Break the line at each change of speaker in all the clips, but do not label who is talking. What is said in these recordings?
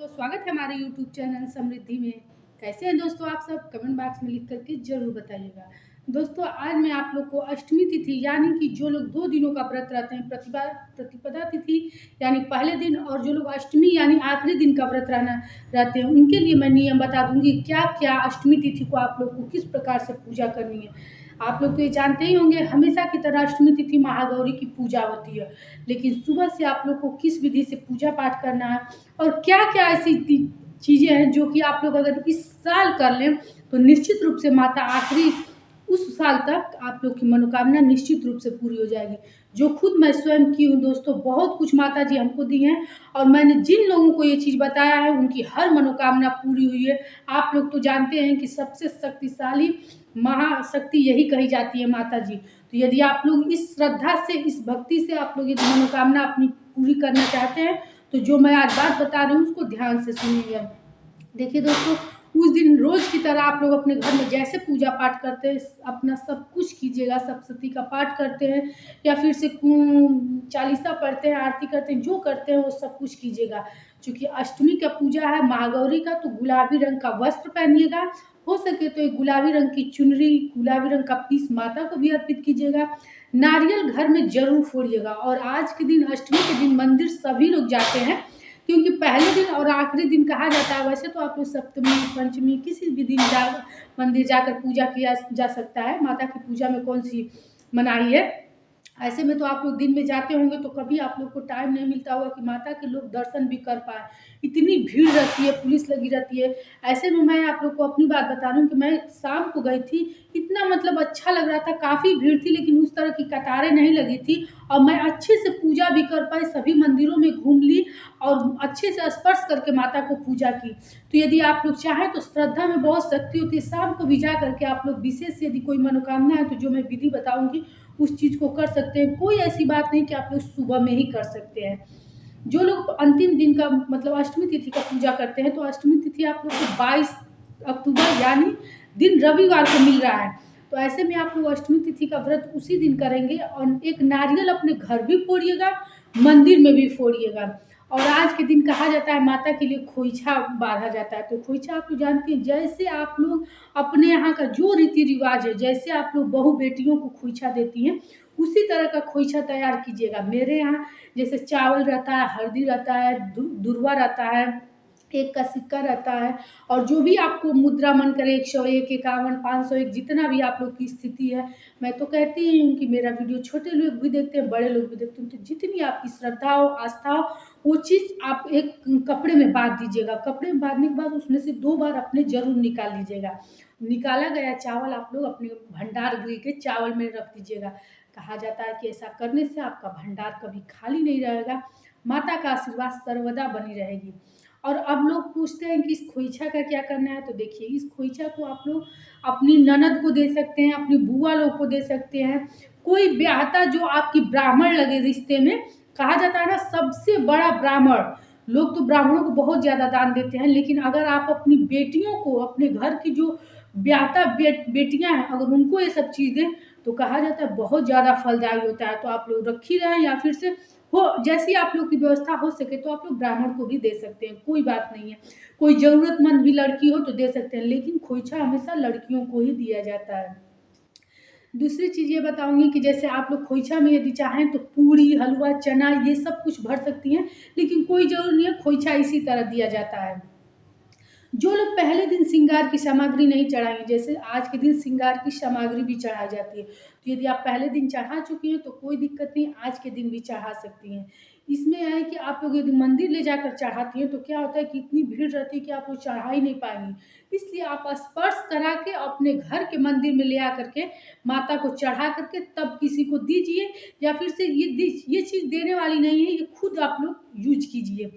दोस्तों, स्वागत है हमारे YouTube चैनल समृद्धि में। कैसे हैं दोस्तों आप सब? कमेंट बॉक्स में लिख करके ज़रूर बताइएगा। दोस्तों, आज मैं आप लोग को अष्टमी तिथि यानी कि जो लोग 2 दिनों का व्रत रहते हैं, प्रतिपदा तिथि यानी पहले दिन और जो लोग अष्टमी यानी आखिरी दिन का व्रत रहते हैं, उनके लिए मैं नियम बता दूँगी क्या-क्या अष्टमी तिथि को आप लोग को किस प्रकार से पूजा करनी है। आप लोग तो ये जानते ही होंगे, हमेशा की तरह अष्टमी तिथि महागौरी की पूजा होती है, लेकिन सुबह से आप लोग को किस विधि से पूजा पाठ करना है और क्या-क्या ऐसी चीज़ें हैं जो कि आप लोग अगर इस साल कर लें तो निश्चित रूप से माता आखिरी उस साल तक आप लोग की मनोकामना निश्चित रूप से पूरी हो जाएगी। जो खुद मैं स्वयं की हूँ दोस्तों, बहुत कुछ माता जी हमको दी हैं और मैंने जिन लोगों को ये चीज़ बताया है उनकी हर मनोकामना पूरी हुई है। आप लोग तो जानते हैं कि सबसे शक्तिशाली महाशक्ति यही कही जाती है माता जी। तो यदि आप लोग इस श्रद्धा से, इस भक्ति से आप लोग यदि मनोकामना अपनी पूरी करना चाहते हैं तो जो मैं आज बात बता रही हूँ उसको ध्यान से सुनिएगा। देखिए दोस्तों, उस दिन रोज़ की तरह आप लोग अपने घर में जैसे पूजा पाठ करते हैं, अपना सब कुछ कीजिएगा। सप्तशती का पाठ करते हैं या फिर से चालीसा पढ़ते हैं, आरती करते हैं, जो करते हैं वो सब कुछ कीजिएगा। चूँकि अष्टमी का पूजा है महागौरी का, तो गुलाबी रंग का वस्त्र पहनिएगा। हो सके तो एक गुलाबी रंग की चुनरी, गुलाबी रंग का पीस माता को भी अर्पित कीजिएगा। नारियल घर में ज़रूर फोड़िएगा और आज के दिन, अष्टमी के दिन मंदिर सभी लोग जाते हैं, क्योंकि पहले दिन और आखिरी दिन कहा जाता है। वैसे तो आप लोग सप्तमी, पंचमी किसी भी दिन मंदिर जाकर पूजा किया जा सकता है। माता की पूजा में कौन-सी मनाही है। ऐसे में तो आप लोग दिन में जाते होंगे तो कभी आप लोग को टाइम नहीं मिलता होगा कि माता के लोग दर्शन भी कर पाएँ। इतनी भीड़ रहती है, पुलिस लगी रहती है। ऐसे में मैं आप लोग को अपनी बात बता रही हूँ कि मैं शाम को गई थी, इतना मतलब अच्छा लग रहा था, काफ़ी भीड़ थी लेकिन उस तरह की कतारें नहीं लगी थी और मैं अच्छे से पूजा भी कर पाई, सभी मंदिरों में घूम ली और अच्छे से स्पर्श करके माता को पूजा की। तो यदि आप लोग चाहें तो श्रद्धा में बहुत शक्ति होती है, शाम को भी जा करके आप लोग विशेष यदि कोई मनोकामना है तो जो मैं विधि बताऊँगी उस चीज़ को कर सकते हैं। कोई ऐसी बात नहीं कि आप लोग सुबह में ही कर सकते हैं। जो लोग अंतिम दिन का मतलब अष्टमी तिथि का पूजा करते हैं, तो अष्टमी तिथि आप लोग को 22 अक्टूबर यानी दिन रविवार को मिल रहा है। तो ऐसे में आप लोग अष्टमी तिथि का व्रत उसी दिन करेंगे और एक नारियल अपने घर भी फोड़िएगा, मंदिर में भी फोड़िएगा। और आज के दिन कहा जाता है माता के लिए खोइछा बाँधा जाता है। तो खोइछा आप लोग जानती हैं, जैसे आप लोग अपने यहाँ का जो रीति-रिवाज है, जैसे आप लोग बहू-बेटियों को खोइछा देती हैं, उसी तरह का खोइछा तैयार कीजिएगा। मेरे यहाँ जैसे चावल रहता है, हल्दी रहता है, दूर्वा रहता है, 1 का सिक्का रहता है और जो भी आपको मुद्रा मन करे 101, 51, 501 जितना भी आप लोग की स्थिति है। मैं तो कहती ही हूँ कि मेरा वीडियो छोटे लोग भी देखते हैं, बड़े लोग भी देखते हैं, तो जितनी आपकी श्रद्धा हो, आस्था हो, वो चीज़ आप एक कपड़े में बाँध दीजिएगा। कपड़े में बाँधने के बाद उसमें से 2 बार अपने ज़रूर निकाल लीजिएगा। निकाला गया चावल आप लोग अपने भंडार गृह के चावल में रख दीजिएगा। कहा जाता है कि ऐसा करने से आपका भंडार कभी खाली नहीं रहेगा, माता का आशीर्वाद सर्वदा बनी रहेगी। और अब लोग पूछते हैं कि इस खोइछा का क्या करना है, तो देखिए इस खोइछा को आप लोग अपनी ननद को दे सकते हैं, अपनी बुआ लोग को दे सकते हैं। कोई ब्याहता जो आपकी ब्राह्मण लगे रिश्ते में, कहा जाता है ना सबसे बड़ा ब्राह्मण, लोग तो ब्राह्मणों को बहुत ज़्यादा दान देते हैं, लेकिन अगर आप अपनी बेटियों को, अपने घर की जो ब्याहता बेटियाँ हैं, अगर उनको ये सब चीज़ दें, तो कहा जाता है बहुत ज़्यादा फलदायी होता है। तो आप लोग रख ही रहें या फिर से हो जैसी आप लोग की व्यवस्था हो सके तो आप लोग ब्राह्मण को भी दे सकते हैं, कोई बात नहीं है। कोई ज़रूरतमंद भी लड़की हो तो दे सकते हैं, लेकिन खोइछा हमेशा लड़कियों को ही दिया जाता है। दूसरी चीज़ ये बताऊँगी कि जैसे आप लोग खोइछा में यदि चाहें तो पूड़ी, हलवा, चना ये सब कुछ भर सकती हैं, लेकिन कोई ज़रूरी नहीं है, खोइछा इसी तरह दिया जाता है। जो लोग पहले दिन श्रृंगार की सामग्री नहीं चढ़ाएँगे, जैसे आज के दिन श्रृंगार की सामग्री भी चढ़ाई जाती है, तो यदि आप पहले दिन चढ़ा चुकी हैं तो कोई दिक्कत नहीं, आज के दिन भी चढ़ा सकती हैं। इसमें है कि आप लोग यदि मंदिर ले जाकर चढ़ाती हैं तो क्या होता है कि इतनी भीड़ रहती है कि आप लोग चढ़ा ही नहीं पाएँगी। इसलिए आप स्पर्श करा के अपने घर के मंदिर में ले आकर के माता को चढ़ा कर के तब किसी को दीजिए या फिर से ये चीज़ देने वाली नहीं है, ये खुद आप लोग यूज़ कीजिए।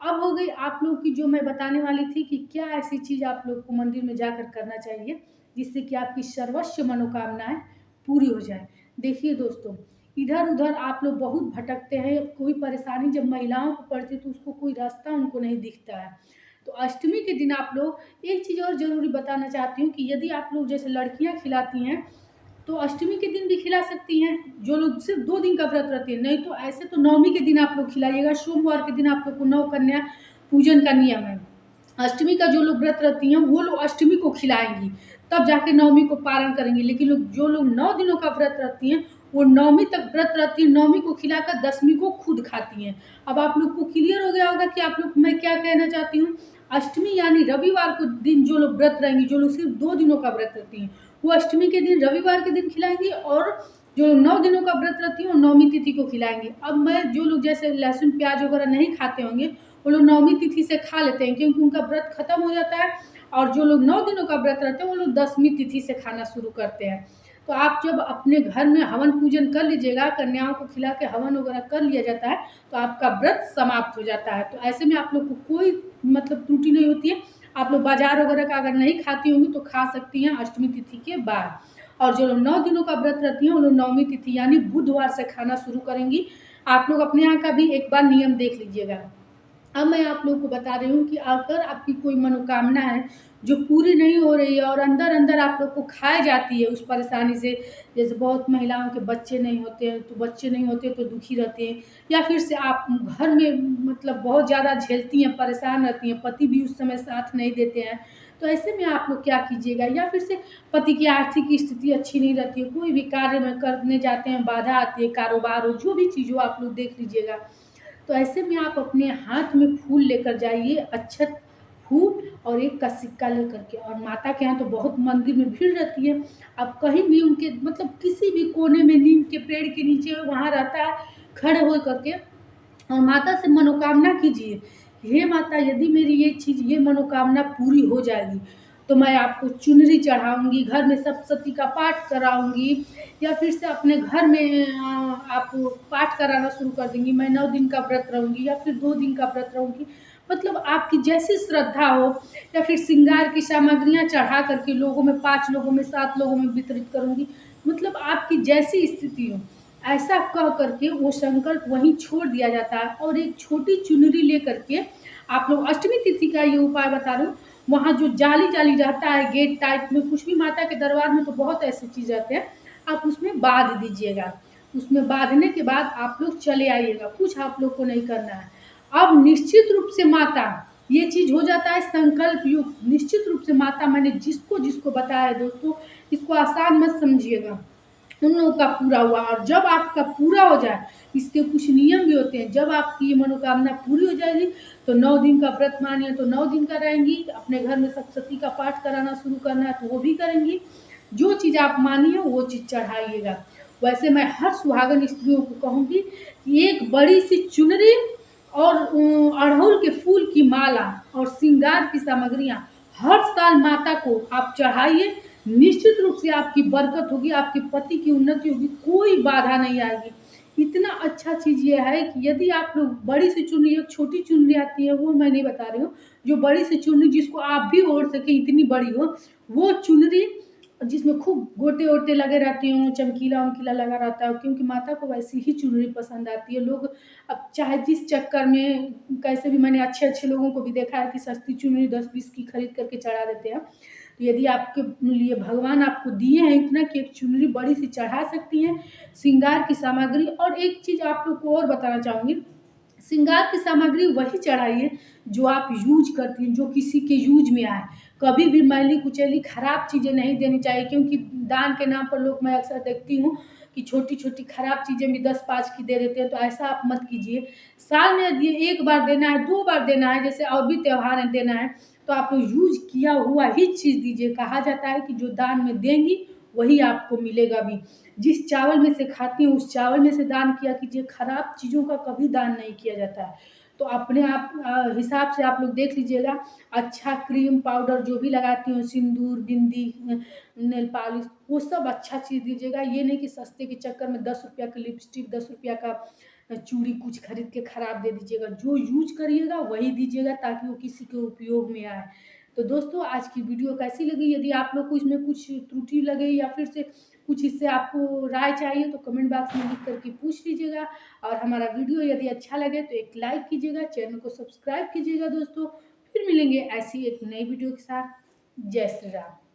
अब हो गई आप लोग की जो मैं बताने वाली थी कि क्या ऐसी चीज़ आप लोग को मंदिर में जाकर करना चाहिए, जिससे कि आपकी सर्वस्व मनोकामनाएँ पूरी हो जाएँ। देखिए दोस्तों, इधर-उधर आप लोग बहुत भटकते हैं, कोई परेशानी जब महिलाओं को पड़ती है तो उसको कोई रास्ता उनको नहीं दिखता है। तो अष्टमी के दिन आप लोग एक चीज़ और ज़रूरी बताना चाहती हूँ कि यदि आप लोग जैसे लड़कियाँ खिलाती हैं, तो अष्टमी के दिन भी खिला सकती हैं, जो लोग सिर्फ़ 2 दिन का व्रत रखती हैं, नहीं तो ऐसे तो नवमी के दिन आप लोग खिलाइएगा, सोमवार के दिन आप लोग को नौ कन्या पूजन का नियम है। अष्टमी का जो लोग व्रत रखती हैं वो लोग अष्टमी को खिलाएंगी, तब जाके नवमी को पारण करेंगी। लेकिन जो लोग 9 दिनों का व्रत रखती हैं वो नवमी तक व्रत रखती हैं, नवमी को खिलाकर दशमी को खुद खाती हैं। अब आप लोग को क्लियर हो गया होगा कि आप लोग मैं क्या कहना चाहती हूँ। अष्टमी यानी रविवार को दिन जो लोग व्रत रहेंगी, जो लोग सिर्फ 2 दिनों का व्रत रखती हैं, वो अष्टमी के दिन रविवार के दिन खिलाएंगी, और जो 9 दिनों का व्रत रखती हैं वो नवमी तिथि को खिलाएंगे। अब मैं जो लोग जैसे लहसुन प्याज वगैरह नहीं खाते होंगे वो लोग नवमी तिथि से खा लेते हैं, क्योंकि उनका व्रत खत्म हो जाता है। और जो लोग 9 दिनों का व्रत रहते हैं वो लोग दशमी तिथि से खाना शुरू करते हैं। तो आप जब अपने घर में हवन पूजन कर लीजिएगा, कन्याओं को खिला के हवन वगैरह कर लिया जाता है, तो आपका व्रत समाप्त हो जाता है। तो ऐसे में आप लोग को कोई मतलब त्रुटि नहीं होती है। आप लोग बाजार वगैरह का अगर नहीं खाती होंगी तो खा सकती हैं अष्टमी तिथि के बाद। और जो लोग 9 दिनों का व्रत रखती हैं वो लोग नवमी तिथि यानी बुधवार से खाना शुरू करेंगी। आप लोग अपने यहाँ का भी एक बार नियम देख लीजिएगा। अब मैं आप लोग को बता रही हूँ कि अगर आपकी कोई मनोकामना है जो पूरी नहीं हो रही है और अंदर अंदर आप लोग को खाई जाती है उस परेशानी से, जैसे बहुत महिलाओं के बच्चे नहीं होते हैं, तो बच्चे नहीं होते तो दुखी रहते हैं, या फिर से आप घर में मतलब बहुत ज़्यादा झेलती हैं, परेशान रहती हैं, पति भी उस समय साथ नहीं देते हैं, तो ऐसे में आप लोग क्या कीजिएगा। या फिर से पति की आर्थिक स्थिति अच्छी नहीं रहती है, कोई भी कार्य में करने जाते हैं बाधा आती है, कारोबार हो, जो भी चीज़ हो आप लोग देख लीजिएगा। तो ऐसे में आप अपने हाथ में फूल लेकर जाइए, अक्षत, फूल और एक का सिक्का लेकर के। और माता के यहाँ तो बहुत मंदिर में भीड़ रहती है, आप कहीं भी उनके मतलब किसी भी कोने में नीम के पेड़ के नीचे वहाँ रहता है, खड़े हो करके और माता से मनोकामना कीजिए, हे माता यदि मेरी ये चीज़ ये मनोकामना पूरी हो जाएगी तो मैं आपको चुनरी चढ़ाऊंगी, घर में सप्तशती का पाठ कराऊंगी, या फिर से अपने घर में आप पाठ कराना शुरू कर देंगी, मैं 9 दिन का व्रत रहूंगी या फिर 2 दिन का व्रत रहूंगी। मतलब आपकी जैसी श्रद्धा हो। या फिर श्रृंगार की सामग्रियां चढ़ा करके लोगों में 5 लोगों में 7 लोगों में वितरित करूंगी। मतलब आपकी जैसी स्थिति हो ऐसा कह करके वो संकल्प वहीं छोड़ दिया जाता है, और एक छोटी चुनरी ले करके आप लोग अष्टमी तिथि का ये उपाय बता रहे हो, वहाँ जो जाली जाली रहता है गेट टाइप में, कुछ भी माता के दरबार में तो बहुत ऐसी चीज रहते हैं, आप उसमें बांध दीजिएगा। उसमें बांधने के बाद आप लोग चले आइएगा, कुछ आप लोग को नहीं करना है। अब निश्चित रूप से माता ये चीज हो जाता है संकल्प युक्त, निश्चित रूप से माता मैंने जिसको जिसको बताया है दोस्तों, इसको आसान मत समझिएगा, उन लोगों का पूरा हुआ। और जब आपका पूरा हो जाए, इसके कुछ नियम भी होते हैं, जब आपकी ये मनोकामना पूरी हो जाएगी तो 9 दिन का व्रत मानिए तो 9 दिन का रहेंगी, अपने घर में सप्तशती का पाठ कराना शुरू करना है तो वो भी करेंगी, जो चीज़ आप मानिए वो चीज़ चढ़ाइएगा। वैसे मैं हर सुहागन स्त्रियों को कहूँगी कि एक बड़ी सी चुनरी और अड़हुल के फूल की माला और श्रृंगार की सामग्रियां हर साल माता को आप चढ़ाइए, निश्चित रूप से आपकी बरकत होगी, आपके पति की उन्नति होगी, कोई बाधा नहीं आएगी। इतना अच्छा चीज ये है कि यदि आप लोग बड़ी सी चुनरी, एक छोटी चुनरी आती है वो मैं नहीं बता रही हूँ, जो बड़ी सी चुनरी जिसको आप भी ओढ़ सके इतनी बड़ी हो, वो चुनरी जिसमें खूब गोटे वोटे लगे रहते हों, चमकीला वमकीला लगा रहता है, क्योंकि माता को वैसी ही चुनरी पसंद आती है। लोग अब चाहे जिस चक्कर में कैसे भी, मैंने अच्छे अच्छे लोगों को भी देखा है कि सस्ती चुनरी 10-20 की खरीद करके चढ़ा देते हैं। तो यदि आपके लिए भगवान आपको दिए हैं इतना कि एक चुनरी बड़ी सी चढ़ा सकती हैं, श्रृंगार की सामग्री। और एक चीज आप लोग को और बताना चाहूंगी, श्रृंगार की सामग्री वही चढ़ाइए जो आप यूज करती हैं, जो किसी के यूज में आए। कभी भी मैली कुचैली खराब चीजें नहीं देनी चाहिए, क्योंकि दान के नाम पर लोग मैं अक्सर देखती हूँ कि छोटी छोटी खराब चीजें भी 10-5 की दे देते हैं, तो ऐसा आप मत कीजिए। साल में यदि 1 बार देना है, 2 बार देना है, जैसे और भी त्योहार है देना है, तो आप लोग यूज किया हुआ ही चीज दीजिए। कहा जाता है कि जो दान में देंगी वही आपको मिलेगा भी। जिस चावल में से खाती हैं उस चावल में से दान किया कीजिए, खराब चीजों का कभी दान नहीं किया जाता है। तो अपने आप हिसाब से आप लोग देख लीजिएगा। अच्छा क्रीम पाउडर जो भी लगाती हूँ, सिंदूर, बिंदी, नेल पॉलिश, वो सब अच्छा चीज दीजिएगा। ये नहीं कि सस्ते के चक्कर में 10 रुपया का लिपस्टिक, 10 रुपया का चूड़ी कुछ खरीद के खराब दे दीजिएगा। जो यूज करिएगा वही दीजिएगा ताकि वो किसी के उपयोग में आए। तो दोस्तों आज की वीडियो कैसी लगी, यदि आप लोग को इसमें कुछ त्रुटि लगे या फिर से कुछ इससे आपको राय चाहिए तो कमेंट बॉक्स में लिख करके पूछ लीजिएगा। और हमारा वीडियो यदि अच्छा लगे तो एक लाइक कीजिएगा, चैनल को सब्सक्राइब कीजिएगा दोस्तों। फिर मिलेंगे ऐसी एक नई वीडियो के साथ। जय श्री राम।